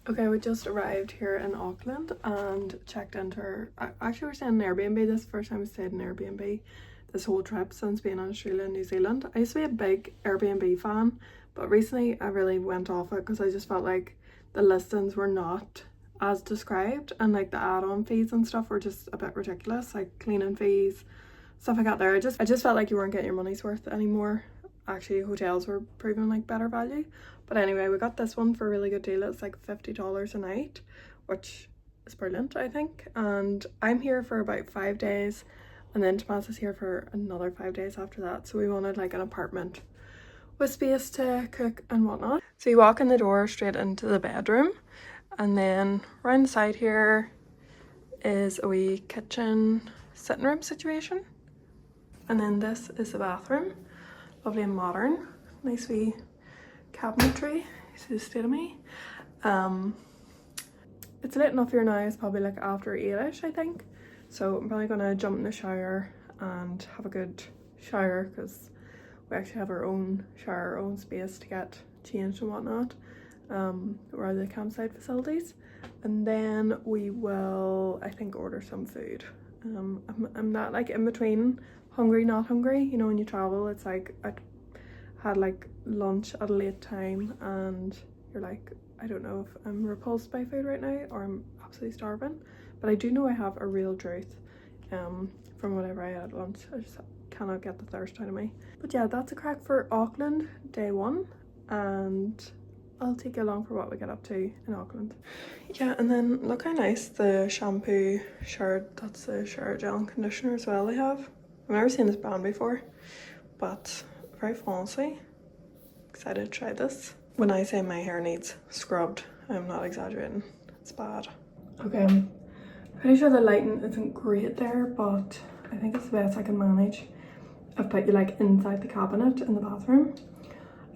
Okay, we just arrived here in Auckland and checked into our... Actually, we're staying in Airbnb. This is the first time we stayed in Airbnb this whole trip since being in Australia and New Zealand. I used to be a big Airbnb fan, but recently I really went off it because I just felt like the listings were not as described, and like the add-on fees and stuff were just a bit ridiculous, like cleaning fees, stuff like that there. I just felt like you weren't getting your money's worth anymore. Actually, hotels were proving like better value. But anyway, we got this one for a really good deal. It's like $50 a night, which is brilliant, I think. And I'm here for about 5 days, and then Tomas is here for another 5 days after that. So we wanted like an apartment with space to cook and whatnot. So you walk in the door straight into the bedroom, and then around the side here is a wee kitchen sitting room situation. And then this is the bathroom. Lovely and modern. Nice wee cabinetry. See the state of me. It's late enough here now. It's probably like after 8ish, I think. So I'm probably gonna jump in the shower and have a good shower, because we actually have our own shower, our own space to get changed and whatnot. We're at the campsite facilities, and then we will, I think, order some food. I'm not like in between hungry, not hungry. You know, when you travel, it's like I had like lunch at a late time and you're like, I don't know if I'm repulsed by food right now or I'm absolutely starving, but I do know I have a real drought from whatever I had at lunch. I just cannot get the thirst out of me. But yeah, that's a crack for Auckland day one, and I'll take you along for what we get up to in Auckland. Yeah, and then look how nice the shampoo shower, that's the shower gel and conditioner as well they have. I've never seen this brand before, but very fancy. Excited to try this. When I say my hair needs scrubbed, I'm not exaggerating. It's bad. Okay, I'm pretty sure the lighting isn't great there, but I think it's the best I can manage. I've put you like inside the cabinet in the bathroom.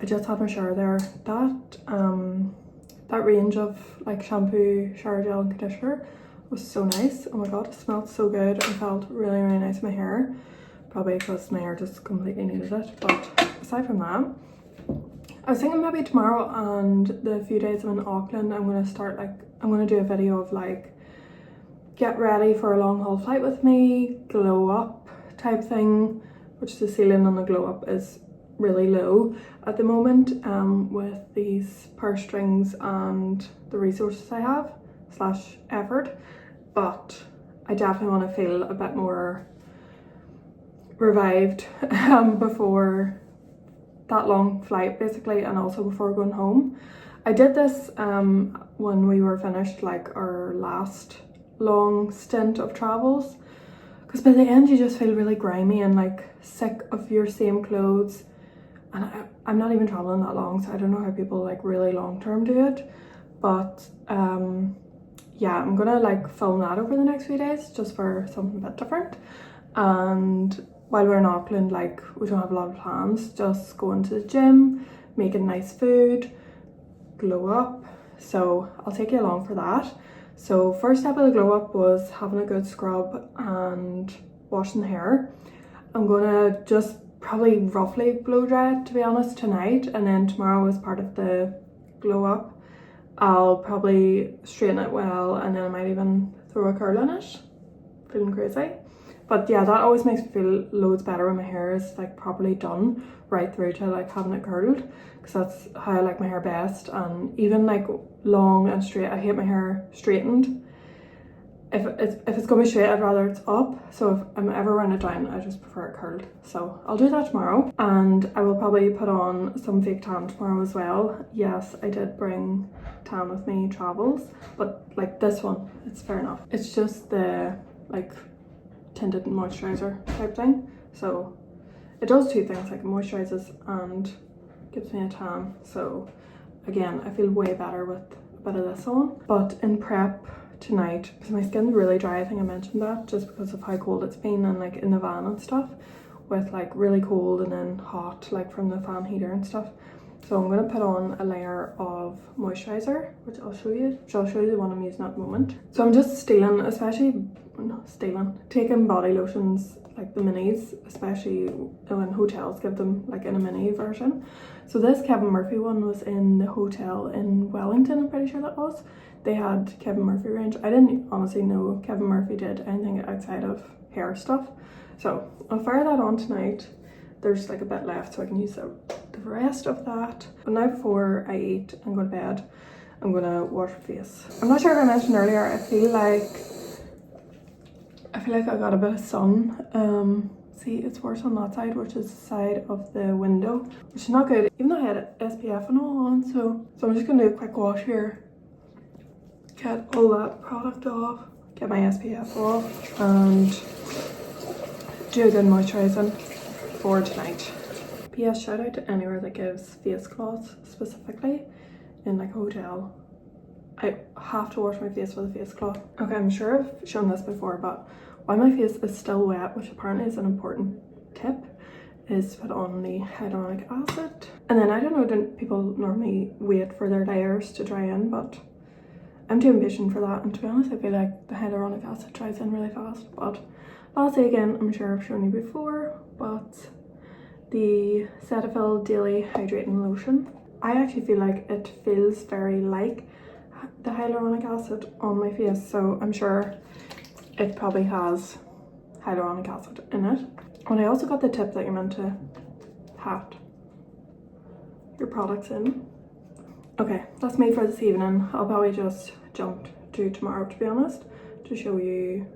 I just had my shower there. That range of like shampoo, shower gel and conditioner was so nice. Oh my god, it smelled so good and felt really, really nice in my hair. Probably because my hair just completely needed it. But aside from that, I was thinking maybe tomorrow and the few days I'm in Auckland, I'm gonna do a video of like get ready for a long haul flight with me, glow up type thing, which the ceiling on the glow up is really low at the moment with these purse strings and the resources I have / effort, but I definitely want to feel a bit more revived before that long flight basically, and also before going home. I did this when we were finished like our last long stint of travels, because by the end you just feel really grimy and like sick of your same clothes. And I'm not even traveling that long, so I don't know how people like really long term do it. But yeah, I'm gonna like film that over the next few days just for something a bit different. And while we're in Auckland, like we don't have a lot of plans, just going to the gym, making nice food, glow up. So I'll take you along for that. So first step of the glow up was having a good scrub and washing the hair. I'm gonna just probably roughly blow dry it, to be honest, tonight, and then tomorrow as part of the glow up I'll probably straighten it well, and then I might even throw a curl in it. Feeling crazy. But yeah, that always makes me feel loads better when my hair is like properly done right through to like having it curled, because that's how I like my hair best. And even like long and straight, I hate my hair straightened. If it's gonna be straight, I'd rather it's up. So if I'm ever running it down, I just prefer it curled. So I'll do that tomorrow, and I will probably put on some fake tan tomorrow as well. Yes, I did bring tan with me travels, but like this one, it's fair enough. It's just the like tinted moisturizer type thing. So it does two things, like it moisturizes and gives me a tan. So again, I feel way better with a bit of this on. But in prep tonight, because my skin's really dry, I think I mentioned that, just because of how cold it's been, and like in the van and stuff, with like really cold and then hot like from the fan heater and stuff. So I'm going to put on a layer of moisturizer, which I'll show you the one I'm using at the moment. So I'm just stealing, especially taking body lotions, like the minis, especially when hotels give them like in a mini version. So this Kevin Murphy one was in the hotel in Wellington, I'm pretty sure that was. They had Kevin Murphy range. I didn't honestly know Kevin Murphy did anything outside of hair stuff. So I'll fire that on tonight. There's like a bit left so I can use the rest of that. But now before I eat and go to bed, I'm gonna wash my face. I'm not sure if I mentioned earlier, I feel like I got a bit of sun. See, it's worse on that side, which is the side of the window, which is not good, even though I had SPF and all on. So I'm just gonna do a quick wash here, get all that product off, get my SPF off, and do a good moisturising for tonight. PS, shout out to anywhere that gives face cloths specifically in like a hotel. I have to wash my face with a face cloth. Okay, I'm sure I've shown this before, but while my face is still wet, which apparently is an important tip, is put on the hyaluronic acid. And then I don't know, don't people normally wait for their layers to dry in, but I'm too impatient for that. And to be honest, I feel like the hyaluronic acid dries in really fast. But lastly, again, I'm sure I've shown you before, but the Cetaphil Daily Hydrating Lotion. I actually feel like it feels very like the hyaluronic acid on my face, so I'm sure it probably has hyaluronic acid in it. And I also got the tip that you're meant to pat your products in. Okay, that's me for this evening. I'll probably just jump to tomorrow, to be honest, to show you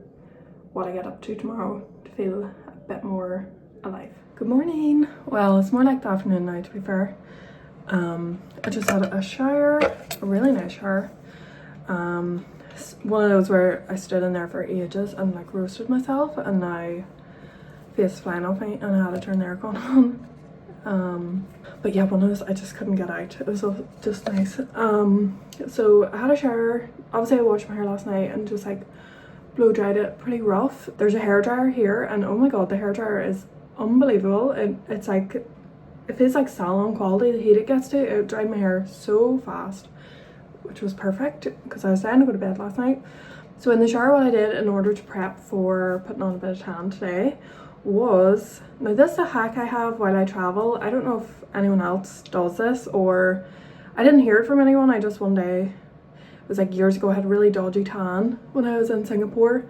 what I get up to tomorrow to feel a bit more alive. Good morning. Well, it's more like the afternoon now, to be fair. I just had a shower, a really nice shower. One of those where I stood in there for ages and like roasted myself, and now face flying off me and I had to turn the aircon on. But yeah, one of those I just couldn't get out. It was just nice. So I had a shower. Obviously I washed my hair last night and just like blow dried it pretty rough. There's a hairdryer here, and oh my god, the hairdryer is unbelievable. It's like, it feels like salon quality, the heat it gets to. It dried my hair so fast, which was perfect because I was dying to go to bed last night. So in the shower, what I did in order to prep for putting on a bit of tan today was, now this is a hack I have while I travel. I don't know if anyone else does this, or I didn't hear it from anyone. I just one day, it was like years ago, I had a really dodgy tan when I was in Singapore,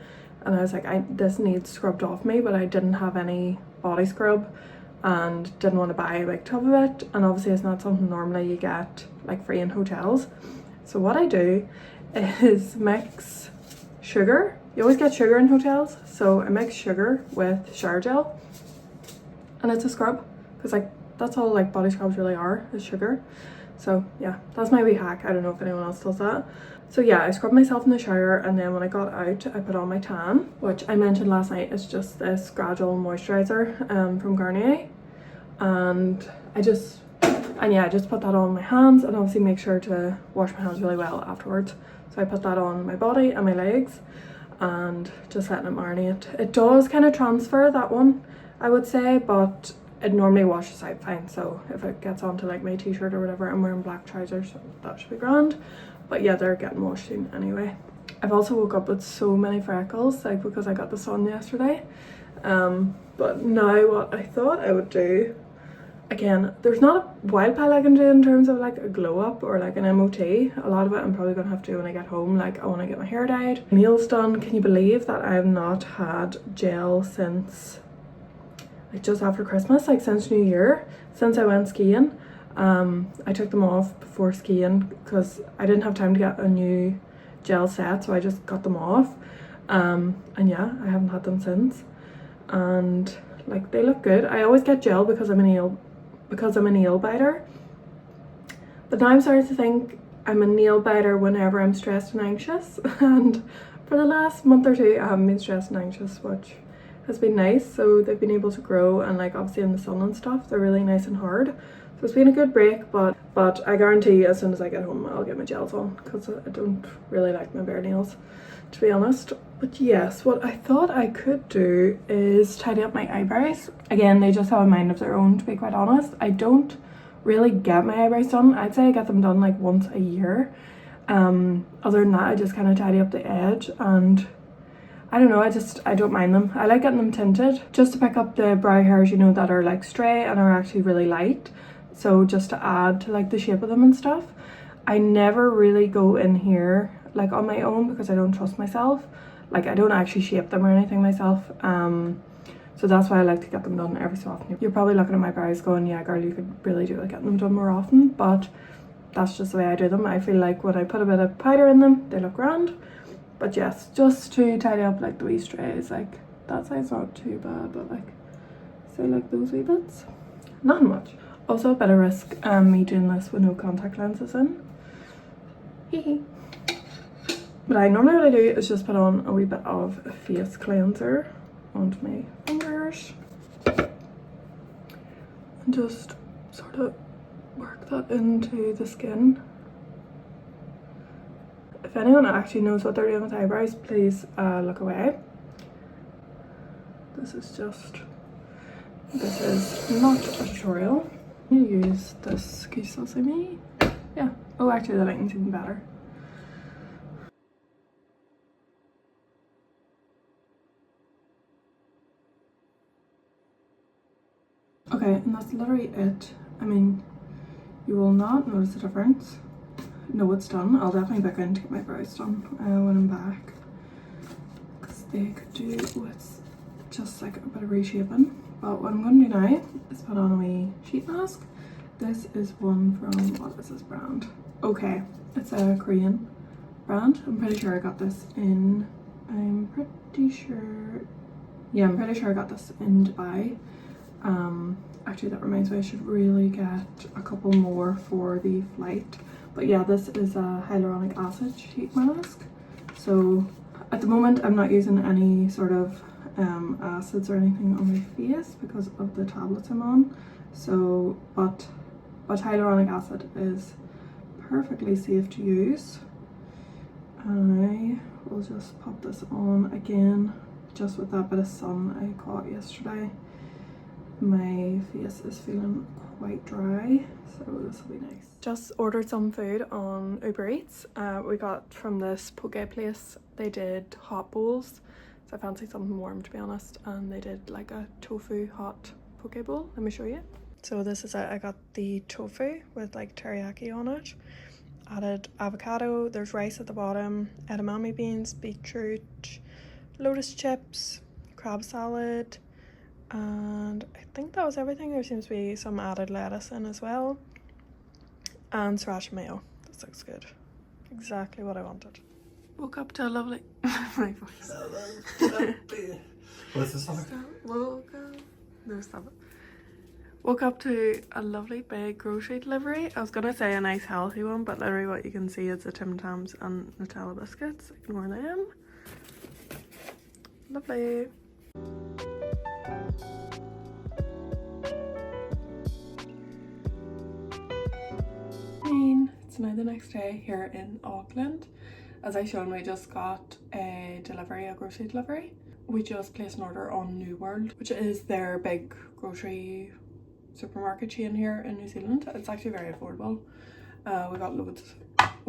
and I was like, this needs scrubbed off me, but I didn't have any body scrub and didn't want to buy a big tub of it, and obviously it's not something normally you get like free in hotels. So what I do is mix sugar. You always get sugar in hotels, so I mix sugar with shower gel, and it's a scrub, because like that's all like body scrubs really are, is sugar. So yeah, that's my wee hack. I don't know if anyone else does that. So yeah, I scrubbed myself in the shower, and then when I got out, I put on my tan, which I mentioned last night is just this gradual moisturizer from Garnier, and I just put that on my hands, and obviously make sure to wash my hands really well afterwards. So I put that on my body and my legs and just letting it marinate. It does kind of transfer, that one, I would say, but it normally washes out fine. So if it gets onto like my t-shirt or whatever, I'm wearing black trousers, so that should be grand. But yeah, they're getting washed soon anyway. I've also woke up with so many freckles, like because I got the sun yesterday. But now what I thought I would do, again, there's not a wild pile I can do in terms of like a glow up or like an MOT. A lot of it I'm probably gonna have to do when I get home. Like I want to get my hair dyed, nails done. Can you believe that I have not had gel since like just after Christmas, like since New Year, since I went skiing. I took them off before skiing because I didn't have time to get a new gel set, so I just got them off. And yeah, I haven't had them since, and like they look good. I always get gel because I'm a nail biter, but now I'm starting to think I'm a nail biter whenever I'm stressed and anxious, and for the last month or two I haven't been stressed and anxious, which has been nice. So they've been able to grow, and like obviously in the sun and stuff they're really nice and hard, so it's been a good break. But I guarantee as soon as I get home I'll get my gels on, because I don't really like my bare nails, to be honest. But yes, what I thought I could do is tidy up my eyebrows. Again, they just have a mind of their own, to be quite honest. I don't really get my eyebrows done. I'd say I get them done like once a year. Other than that, I just kind of tidy up the edge, and I don't know, I don't mind them. I like getting them tinted just to pick up the brow hairs, you know, that are like stray and are actually really light. So just to add to like the shape of them and stuff. I never really go in here like on my own because I don't trust myself. Like I don't actually shape them or anything myself. So that's why I like to get them done every so often. You're probably looking at my brows going, yeah girl, you could really do like getting them done more often, but that's just the way I do them. I feel like when I put a bit of powder in them, they look grand. But yes, just to tidy up like the wee strays, like that side's not too bad, but like say like those wee bits, not much. Also a bit of risk me doing this with no contact lenses in. But normally what I do is just put on a wee bit of a face cleanser onto my fingers and just sort of work that into the skin. If anyone actually knows what they're doing with eyebrows, please look away. This is not a tutorial. I'm gonna use this Sesame. Yeah. Oh, actually the lighting's even better. Okay, and that's literally it. I mean, you will not notice the difference. No, it's done. I'll definitely back in to get my brows done when I'm back, because they could do with just like a bit of reshaping. But what I'm going to do now is put on a wee sheet mask. This is one from, what is this brand? Okay, it's a Korean brand. I'm pretty sure I got this in, I'm pretty sure I got this in Dubai. Actually that reminds me, I should really get a couple more for the flight. But yeah, this is a hyaluronic acid sheet mask. So at the moment I'm not using any sort of acids or anything on my face because of the tablets I'm on. So but hyaluronic acid is perfectly safe to use. I will just pop this on again, just with that bit of sun I caught yesterday. My face is feeling quite dry, so this will be nice. Just ordered some food on Uber Eats. We got from this poke place, they did hot bowls, so I fancy something warm to be honest, and they did like a tofu hot poke bowl. Let me show you. So this is it. I got the tofu with like teriyaki on it, added avocado, there's rice at the bottom, edamame beans, beetroot, lotus chips, crab salad, and I think that was everything. There seems to be some added lettuce in as well, and sriracha mayo. This looks good. Exactly what I wanted. Woke up to a lovely my voice. What's this song? Woke up to a lovely big grocery delivery. I was gonna say a nice healthy one, but literally what you can see is the Tim Tams and Nutella biscuits. Ignore them. Lovely. It's now the next day here in Auckland. As I shown, we just got a grocery delivery. We just placed an order on New World, which is their big grocery supermarket chain here in New Zealand. It's actually very affordable. We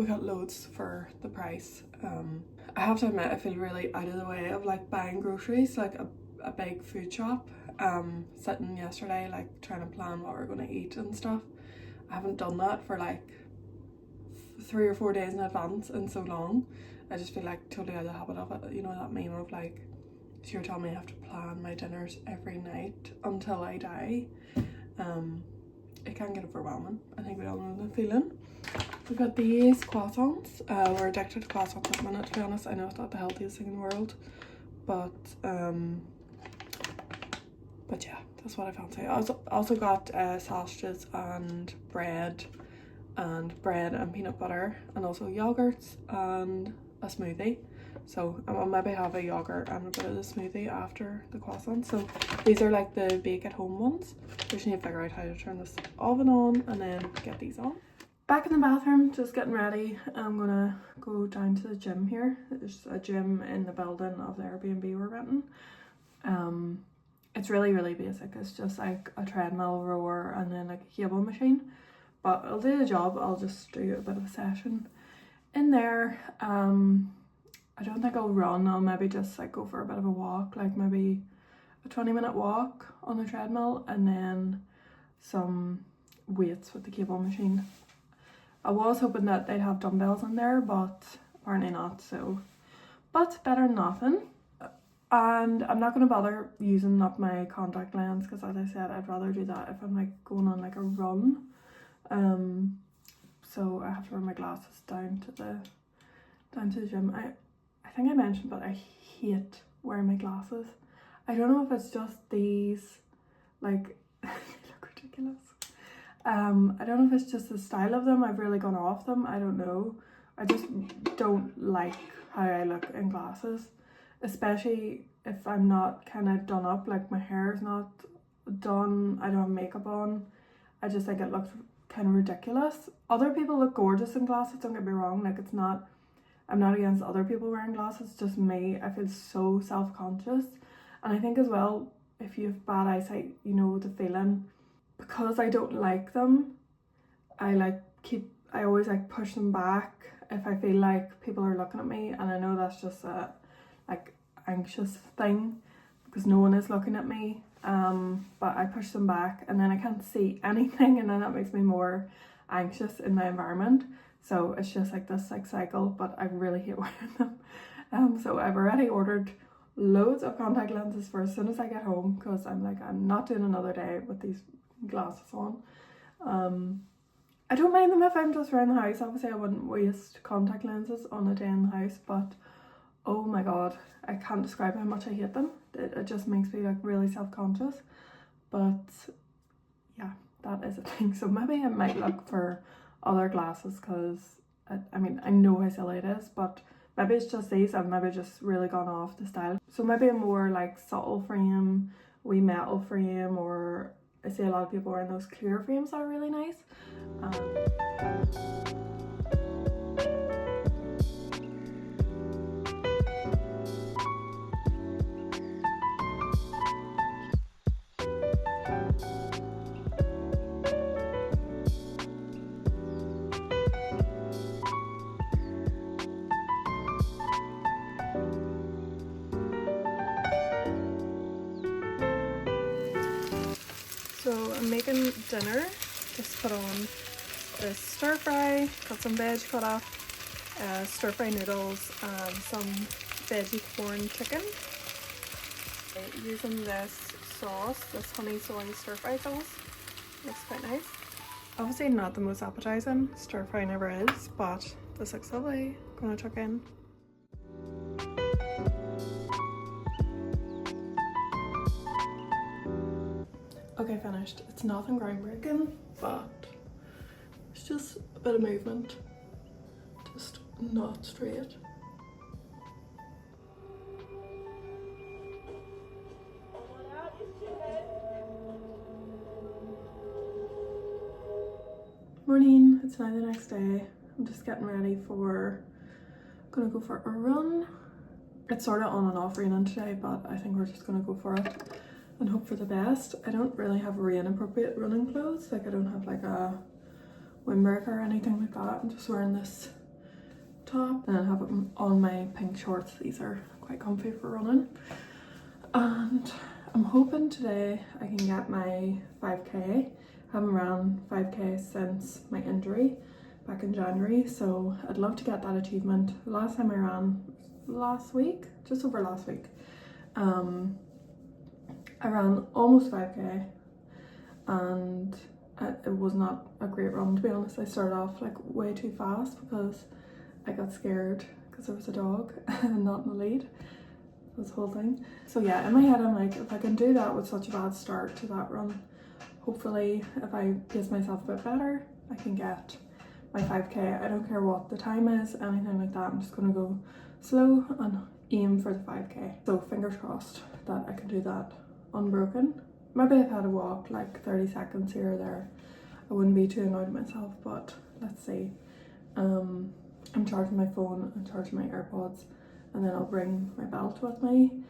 got loads for the price. I have to admit, I feel really out of the way of like buying groceries, like a big food shop. Sitting yesterday like trying to plan what we're going to eat and stuff. I haven't done that for like 3 or 4 days in advance in so long. I just feel like totally out of the habit of it. You know that meme of like, so you're telling me I have to plan my dinners every night until I die. It can get overwhelming. I think we all know the feeling. We got these croissants. We're addicted to croissants at the minute, to be honest. I know it's not the healthiest thing in the world, but yeah, that's what I fancy. I also got sausages and bread and peanut butter, and also yogurts and a smoothie. So I'll maybe have a yogurt and a bit of the smoothie after the croissant. So these are like the bake at home ones. We just need to figure out how to turn this oven on and then get these on. Back in the bathroom, just getting ready. I'm gonna go down to the gym here. There's a gym in the building of the Airbnb we're renting. It's really basic. It's just like a treadmill, rower, and then like a cable machine. But it'll do the job. I'll just do a bit of a session in there. I don't think I'll run. I'll maybe just like go for a bit of a walk, like maybe a 20-minute walk on the treadmill and then some weights with the cable machine. I was hoping that they'd have dumbbells in there, but apparently not, so. But better than nothing. And I'm not going to bother using up my contact lens because, as I said, I'd rather do that if I'm like going on like a run. So I have to wear my glasses down to the gym. I think I mentioned, but I hate wearing my glasses. I don't know if it's just these, like, they look ridiculous. I don't know if it's just the style of them. I've really gone off them. I don't know. I just don't like how I look in glasses, especially if I'm not kind of done up, like my hair's not done, I don't have makeup on. I just think it looks kind of ridiculous. Other people look gorgeous in glasses, don't get me wrong, like it's not, I'm not against other people wearing glasses, just me, I feel so self-conscious. And I think as well, if you have bad eyesight, you know the feeling, because I don't like them, I always like push them back if I feel like people are looking at me, and I know that's just a like anxious thing because no one is looking at me, but I push them back and then I can't see anything, and then that makes me more anxious in my environment. So it's just like this like cycle, but I really hate wearing them. So I've already ordered loads of contact lenses for as soon as I get home, because I'm like, I'm not doing another day with these glasses on. I don't mind them if I'm just around the house. Obviously I wouldn't waste contact lenses on a day in the house, but oh my god, I can't describe how much I hate them. It just makes me like really self-conscious. But yeah, that is a thing. So maybe I might look for other glasses, because I mean, I know how silly it is, but maybe it's just these. I've maybe just really gone off the style. So maybe a more like subtle frame, wee metal frame, or I see a lot of people wearing those clear frames that are really nice. So I'm making dinner. Just put on the stir fry, got some veg cut up, stir fry noodles, and some veggie corn chicken. Using this sauce, this honey soy stir fry sauce. Looks quite nice. Obviously not the most appetizing, stir fry never is, but this looks lovely. Gonna chuck in. Okay, finished. It's nothing groundbreaking, but it's just a bit of movement. Just not straight. Morning, it's now the next day. I'm just getting ready for, gonna go for a run. It's sort of on and off raining today, but I think we're just gonna go for it and hope for the best. I don't really have rain appropriate running clothes. Like I don't have like a windbreaker or anything like that. I'm just wearing this top and I have it on my pink shorts. These are quite comfy for running. And I'm hoping today I can get my 5k. I haven't ran 5k since my injury back in January, so I'd love to get that achievement. The last time I ran last week, just over last week, I ran almost 5k and it was not a great run, to be honest. I started off like way too fast because I got scared because there was a dog not in the lead. This whole thing. So yeah, in my head I'm like, if I can do that with such a bad start to that run, hopefully if I pace myself a bit better, I can get my 5k. I don't care what the time is, anything like that. I'm just gonna go slow and aim for the 5k. So fingers crossed that I can do that unbroken. Maybe if I had a walk like 30 seconds here or there, I wouldn't be too annoyed with myself, but let's see. I'm charging my phone, I'm charging my AirPods, and then I'll bring my belt with me.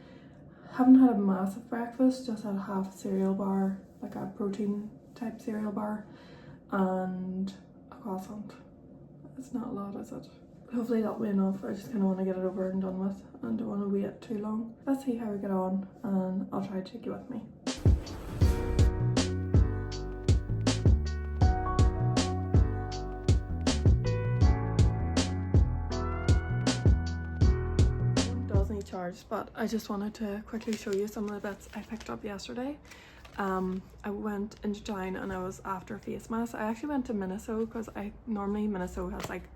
Haven't had a massive breakfast, just had a half cereal bar, like a protein type cereal bar, and a croissant. It's not a lot, is it? hopefully that'll be enough. I just kind of want to get it over and done with and don't want to wait too long. Let's see how we get on and I'll try to take you with me. Charged, but I just wanted to quickly show you some of the bits I picked up yesterday. I went into town and I was after face masks. I actually went to Miniso because normally Miniso has like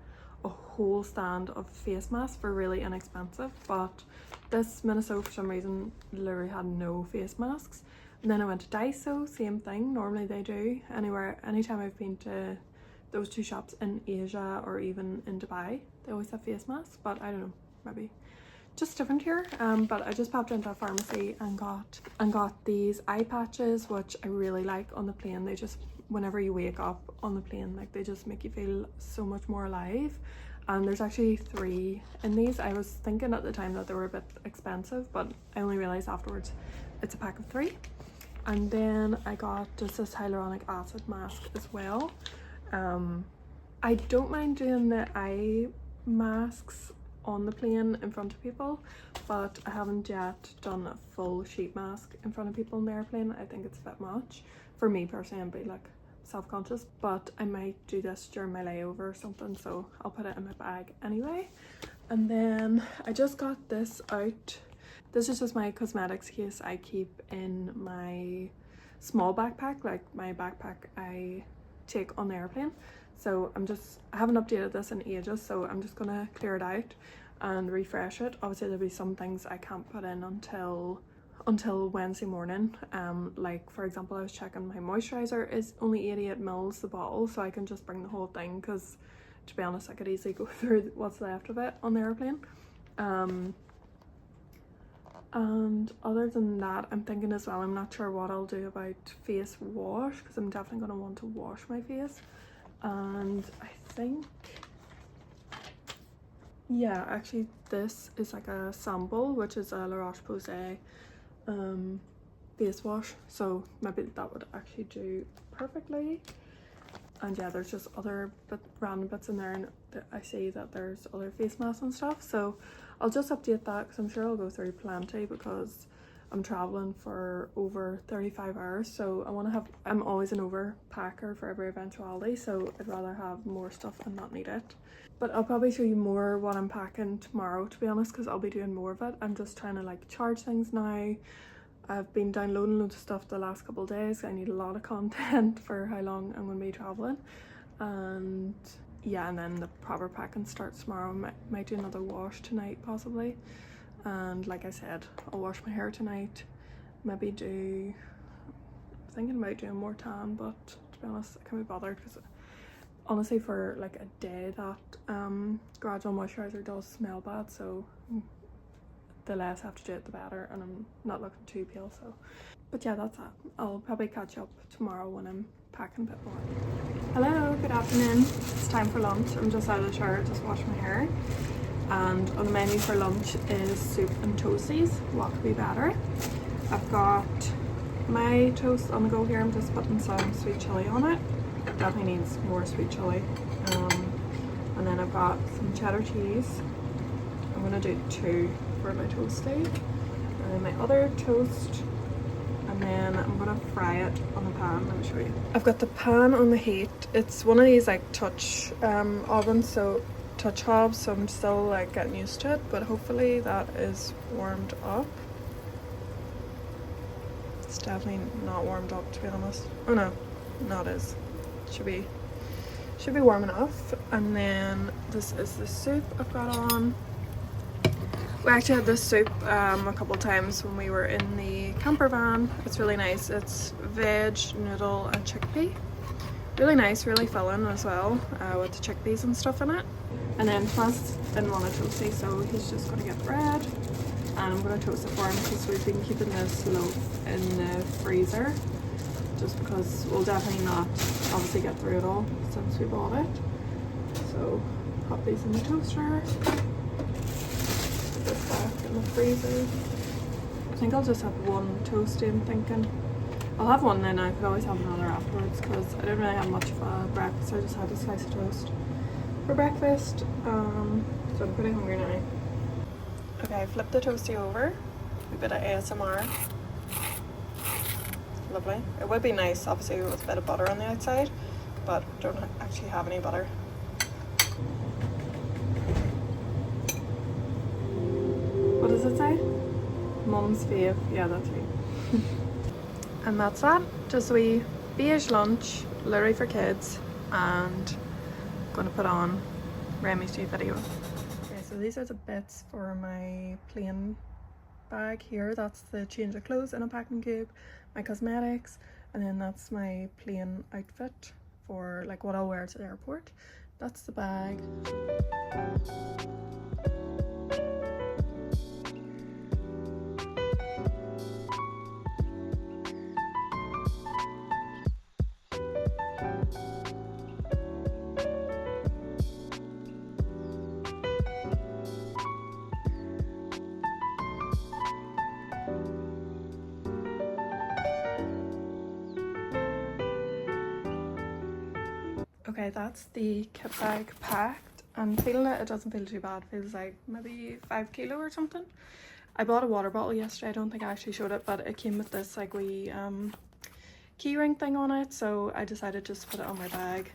a whole stand of face masks for really inexpensive, but this Miniso for some reason literally had no face masks. And then I went to Daiso, same thing. Normally they do. Anytime I've been to those two shops in Asia or even in Dubai, they always have face masks, but I don't know, maybe just different here. But I just popped into a pharmacy and got these eye patches, which I really like on the plane. They just, whenever you wake up on the plane, like they just make you feel so much more alive. And there's actually 3 in these. I was thinking at the time that they were a bit expensive, but I only realized afterwards it's a pack of 3. And then I got just this hyaluronic acid mask as well. I don't mind doing the eye masks on the plane in front of people, but I haven't yet done a full sheet mask in front of people in the airplane. I think it's a bit much for me personally. I'd be like self-conscious, but I might do this during my layover or something, so I'll put it in my bag anyway. And then I just got this out. This is just my cosmetics case I keep in my small backpack, like my backpack I take on the airplane. So I haven't updated this in ages, so I'm just gonna clear it out and refresh it. Obviously there'll be some things I can't put in until Wednesday morning. Like for example, I was checking my moisturizer is only 88 mils the bottle, so I can just bring the whole thing, because to be honest I could easily go through what's left of it on the airplane. And other than that, I'm thinking as well, I'm not sure what I'll do about face wash, because I'm definitely going to want to wash my face. And I think, yeah, actually this is like a sample, which is a La Roche-Posay face wash, so maybe that would actually do perfectly. And yeah, there's just other random bits in there, and I see that there's other face masks and stuff, so I'll just update that because I'm sure I'll go through plenty, because I'm traveling for over 35 hours, so I'm always an overpacker for every eventuality, so I'd rather have more stuff and not need it. But I'll probably show you more what I'm packing tomorrow, to be honest, because I'll be doing more of it. I'm just trying to like charge things now. I've been downloading loads of stuff the last couple of days. I need a lot of content for how long I'm going to be traveling. And yeah, and then the proper packing starts tomorrow. Might do another wash tonight possibly. And like I said, I'll wash my hair tonight. Maybe I'm thinking about doing more tan, but to be honest I can't be bothered, because honestly for like a day that gradual moisturizer does smell bad, so the less I have to do it the better, and I'm not looking too pale. So but yeah, that's that. I'll probably catch up tomorrow when I'm packing a bit more. Hello, good afternoon. It's time for lunch. I'm just out of the shower, just washed my hair. And on the menu for lunch is soup and toasties. What could be better? I've got my toast on the go here. I'm just putting some sweet chili on it. Definitely needs more sweet chili. And then I've got some cheddar cheese. I'm gonna do 2 for my toasty. And then my other toast. And then I'm gonna fry it on the pan. Let me show you. I've got the pan on the heat. It's one of these like touch ovens, so touch hobs, so I'm still like getting used to it, but hopefully that is warmed up. It's definitely not warmed up, to be honest. Oh no, it is. Should be warm enough. And then this is the soup I've got on. We actually had this soup a couple times when we were in the camper van. It's really nice. It's veg, noodle and chickpea. Really nice, really filling as well, with the chickpeas and stuff in it. And then Thomas didn't want a toasty, so he's just going to get bread. And I'm going to toast it for him, because we've been keeping this loaf in the freezer, just because we'll definitely not obviously get through it all since we bought it. So pop these in the toaster. Put this back in the freezer. I think I'll just have one toasty, I'm thinking. I'll have one, then I could always have another afterwards, because I didn't really have much of a breakfast, so I just had a slice of toast. for breakfast. So I'm pretty hungry now. Okay, flip the toasty over. A bit of ASMR. Lovely. It would be nice, obviously, with a bit of butter on the outside, but don't actually have any butter. What does it say? Mum's fave. Yeah, that's me. And that's that. Just a wee beige lunch, literally for kids, and gonna put on Remy's new video. Okay, so these are the bits for my plain bag here. That's the change of clothes in a packing cube, my cosmetics, and then that's my plain outfit for like what I'll wear to the airport. That's the bag. Okay, that's the kit bag packed, and feeling it doesn't feel too bad. It feels like maybe 5 kilo or something. I bought a water bottle yesterday. I don't think I actually showed it, but it came with this like wee key ring thing on it, so I decided just to put it on my bag.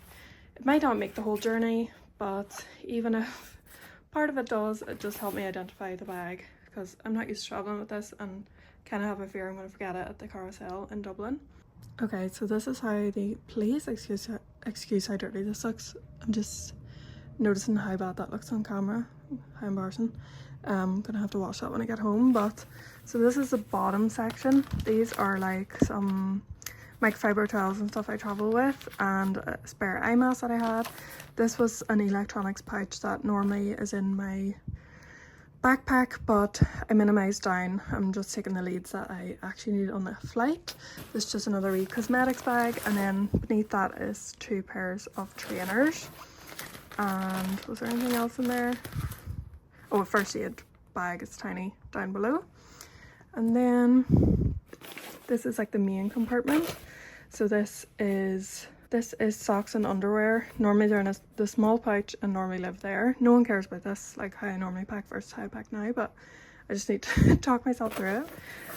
It might not make the whole journey, but even if part of it does, it just helped me identify the bag, because I'm not used to traveling with this and kind of have a fear I'm going to forget it at the carousel in Dublin. Okay, so this is how the place, excuse how dirty this looks. I'm just noticing how bad that looks on camera. How embarrassing. I'm gonna have to wash that when I get home. But so this is the bottom section. These are like some microfiber towels and stuff I travel with, and a spare eye mask that I had. This was an electronics pouch that normally is in my backpack, but I minimized down. I'm just taking the leads that I actually need on the flight. This is just another wee cosmetics bag, and then beneath that is 2 pairs of trainers. And was there anything else in there? Oh, a first aid bag is tiny down below. And then this is like the main compartment. So this is socks and underwear. Normally they're in the small pouch and normally live there. No one cares about this, like how I normally pack versus how I pack now, but I just need to talk myself through it.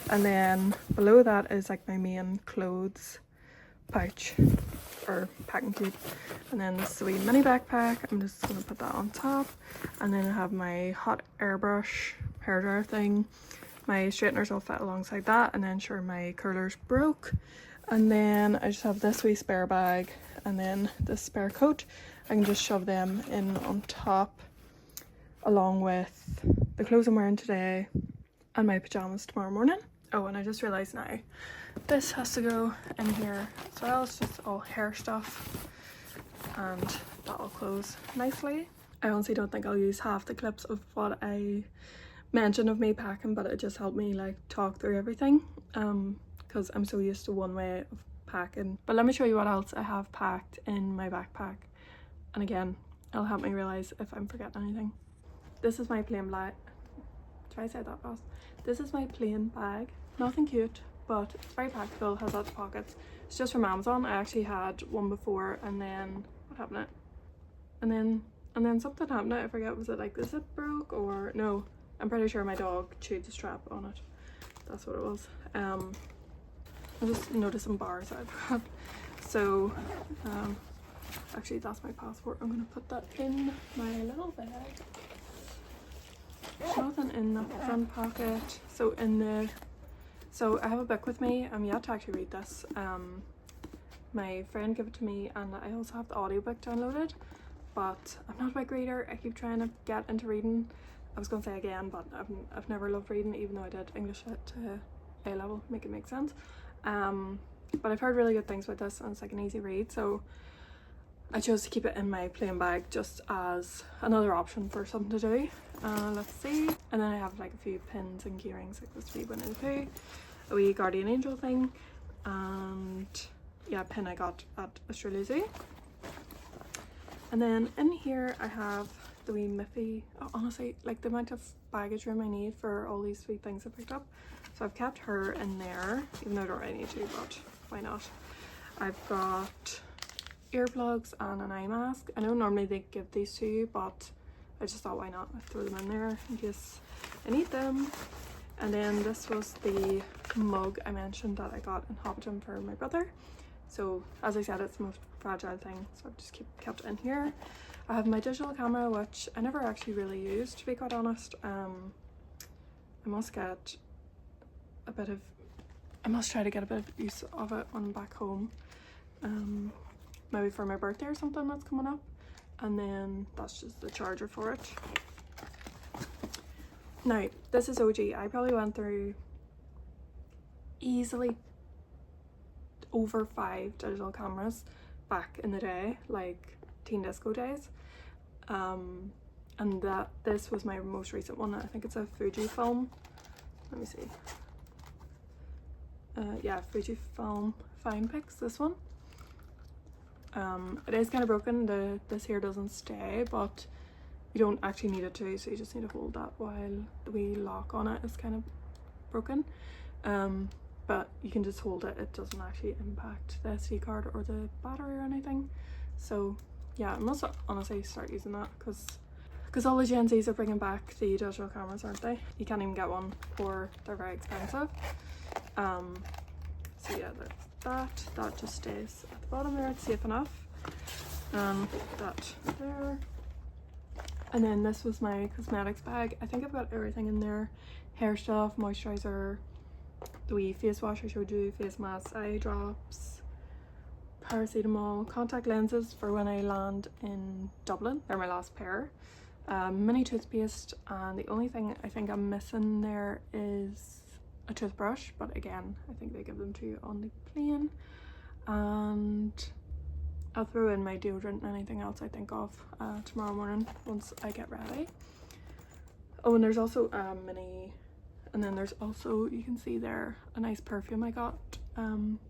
And then below that is like my main clothes pouch or packing cube. And then this is a wee mini backpack. I'm just gonna put that on top. And then I have my hot airbrush hairdryer thing. My straighteners all fit alongside that, and then sure, my curlers broke. And then I just have this wee spare bag and then this spare coat. I can just shove them in on top along with the clothes I'm wearing today and my pajamas tomorrow morning. Oh, and I just realised now this has to go in here as well. It's just all hair stuff, and that'll close nicely. I honestly don't think I'll use half the clips of what I mentioned of me packing, but it just helped me like talk through everything. Because I'm so used to one way of packing. But let me show you what else I have packed in my backpack. And again, it'll help me realise if I'm forgetting anything. This is my plain black. Try to say that fast. This is my plain bag. Nothing cute, but it's very practical, has lots of pockets. It's just from Amazon. I actually had one before, and then what happened to it? And then something happened to it. I forget, was it like the zip broke or no? I'm pretty sure my dog chewed the strap on it. That's what it was. I just noticed some bars I've got. So actually that's my passport. I'm gonna put that in my little bag. There's nothing in the front pocket. So I have a book with me. I'm yet to actually read this. My friend gave it to me, and I also have the audiobook downloaded, but I'm not a big reader. I keep trying to get into reading. I was gonna say again, but I've never loved reading, even though I did English at A level, make it make sense. But I've heard really good things about this, and it's like an easy read, so I chose to keep it in my plain bag just as another option for something to do. Let's see. And then I have like a few pins and key rings, like this wee Winnie the Pooh, a wee guardian angel thing, and yeah, a pin I got at Australia Zoo. And then in here I have the wee Miffy. Oh, honestly, like the amount of baggage room I need for all these sweet things I picked up. So I've kept her in there, even though I don't really need to, but why not? I've got earplugs and an eye mask. I know normally they give these to you, but I just thought why not throw them in there in case I need them. And then this was the mug I mentioned that I got in Hobbiton for my brother. So as I said, it's the most fragile thing, so I've just kept it in here. I have my digital camera, which I never actually really used, to be quite honest. I must try to get a bit of use of it when I'm back home. Maybe for my birthday or something that's coming up. And then that's just the charger for it. Now, this is OG. I probably went through easily over 5 digital cameras back in the day, like teen disco days. And this was my most recent one. I think it's a Fujifilm. Let me see. Yeah, Fujifilm Fine Pix, this one. It is kind of broken. This here doesn't stay, but you don't actually need it to, so you just need to hold that while the wee lock on it is kind of broken. But you can just hold it. It doesn't actually impact the SD card or the battery or anything. So yeah, I must honestly start using that because all the Gen Zs are bringing back the digital cameras, aren't they? You can't even get one, or they're very expensive. So yeah, that just stays at the bottom there. It's safe enough. That there. And then this was my cosmetics bag. I think I've got everything in there. Hair stuff, moisturizer, the wee face wash I showed you, face masks, eye drops, paracetamol, contact lenses for when I land in Dublin. They're my last pair. Mini toothpaste, and the only thing I think I'm missing there is a toothbrush, but again, I think they give them to you on the plane. And I'll throw in my deodorant and anything else I think of tomorrow morning once I get ready. Oh, and there's also mini, and then there's also, you can see there, a nice perfume I got.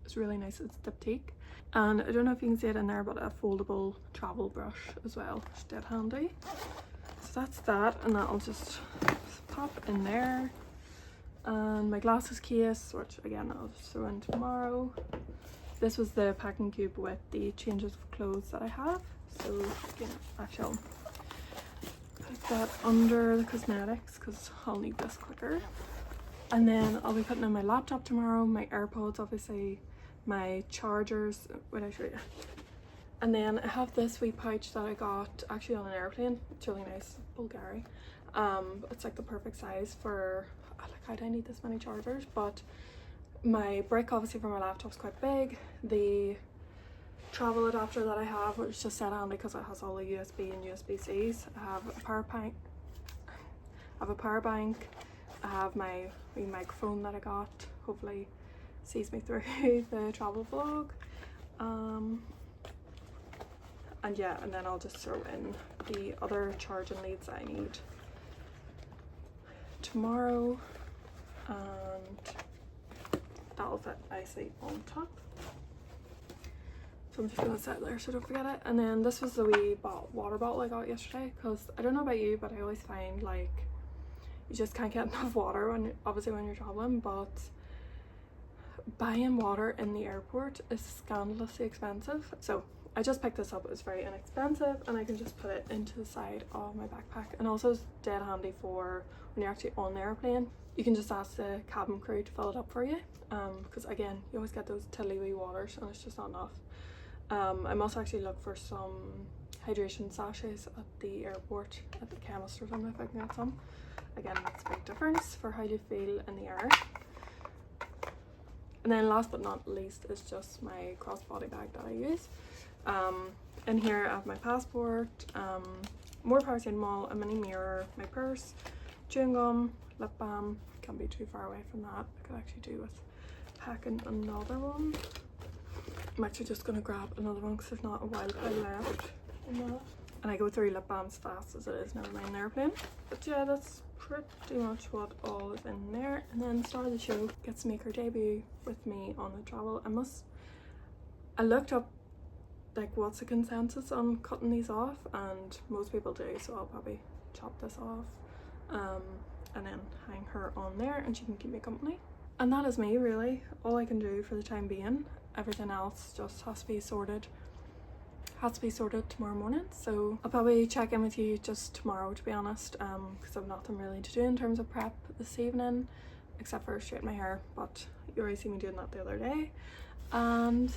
It's really nice. It's Diptyque, and I don't know if you can see it in there, but a foldable travel brush as well. It's dead handy. So that's that, and that'll just pop in there. And my glasses case, which again I'll just throw in tomorrow. This was the packing cube with the changes of clothes that I have. So again, actually I'll put that under the cosmetics because I'll need this quicker. And then I'll be putting in my laptop tomorrow, my AirPods obviously, my chargers. Wait, I show you. And then I have this wee pouch that I got actually on an airplane. It's really nice, Bulgari. It's like the perfect size for, like, I don't need this many chargers, but my brick obviously for my laptop's quite big. The travel adapter that I have, which is just set on because it has all the USB and USB-Cs. I have a power bank. I have my wee microphone that I got. Hopefully sees me through the travel vlog. And yeah, and then I'll just throw in the other charging leads that I need tomorrow, and that'll fit nicely on top. So I'm just gonna set it there so don't forget it. And then this was the wee water bottle I got yesterday, because I don't know about you, but I always find like you just can't get enough water when you're traveling, but buying water in the airport is scandalously expensive. So I just picked this up. It was very inexpensive, and I can just put it into the side of my backpack. And also it's dead handy for when you're actually on the airplane. You can just ask the cabin crew to fill it up for you, because again, you always get those tilly wee waters and it's just not enough. I must actually look for some hydration sachets at the airport, at the chemist or something, if I can get some. Again, that's a big difference for how you feel in the air. And then last but not least is just my crossbody bag that I use. In here I have my passport, more paracetamol, a mini mirror, my purse, chewing gum, lip balm. Can't be too far away from that. I could actually do with packing another one. I'm actually just going to grab another one because there's not a wild pile left in that. And I go through lip balms fast as it is, never mind an airplane. But yeah, that's pretty much what all is in there. And then the star of the show gets to make her debut with me on the travel. I looked up like what's the consensus on cutting these off, and most people do, so I'll probably chop this off and then hang her on there and she can keep me company. And that is me, really. All I can do for the time being. Everything else just has to be sorted has to be sorted tomorrow morning, so I'll probably check in with you just tomorrow, to be honest, because I've nothing really to do in terms of prep this evening except for straighten my hair, but you already see me doing that the other day. And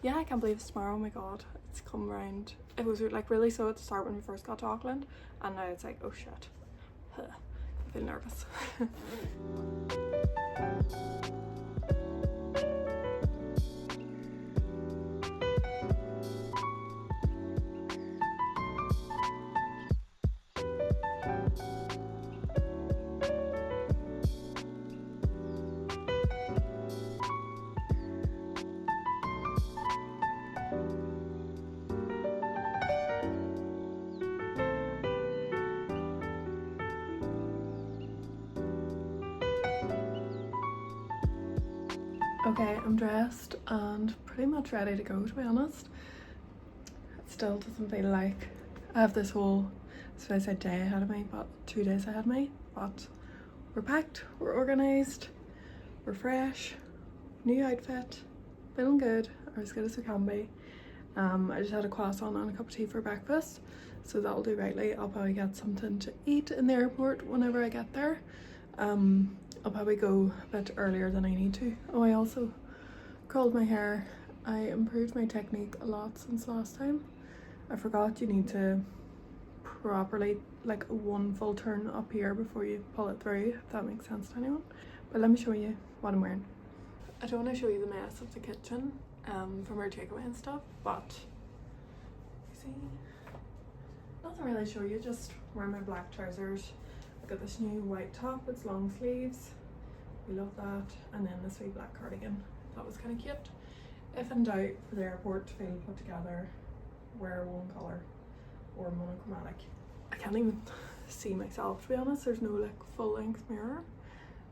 yeah, I can't believe it's tomorrow. Oh my god, it's come around. It was like really slow at the start when we first got to Auckland, and now it's like, oh shit. I feel nervous. Okay, I'm dressed and pretty much ready to go, to be honest. It still doesn't feel like I have this whole, so I said day ahead of me, but 2 days ahead of me. But we're packed, we're organised, we're fresh, new outfit, feeling good, or as good as it can be. I just had a croissant and a cup of tea for breakfast, so that'll do rightly. I'll probably get something to eat in the airport whenever I get there. I'll probably go a bit earlier than I need to. Oh, I also curled my hair. I improved my technique a lot since last time. I forgot you need to properly, like, one full turn up here before you pull it through, if that makes sense to anyone. But let me show you what I'm wearing. I don't want to show you the mess of the kitchen from our takeaway and stuff, but you see, nothing really to show you, just wearing my black trousers. I got this new white top, it's long sleeves, we love that, and then this wee black cardigan. That was kind of cute. If in doubt for the airport, feel put together, wear one colour or monochromatic. I can't even see myself, to be honest. There's no like full length mirror,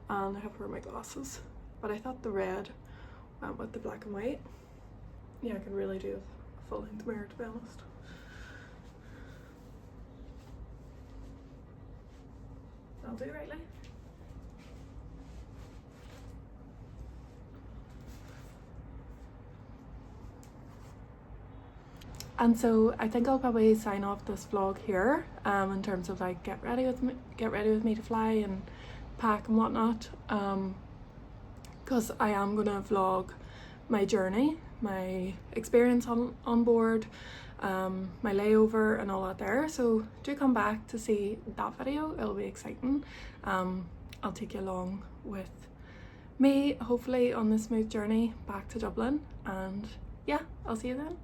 and I have to wear my glasses, but I thought the red went with the black and white. Yeah, I could really do a full length mirror, to be honest. I'll do rightly. And so I think I'll probably sign off this vlog here, in terms of like get ready with me to fly and pack and whatnot, because I am gonna vlog my journey, my experience on board, my layover and all that there, so do come back to see that video. It'll be exciting. I'll take you along with me, hopefully, on this smooth journey back to Dublin, and yeah, I'll see you then.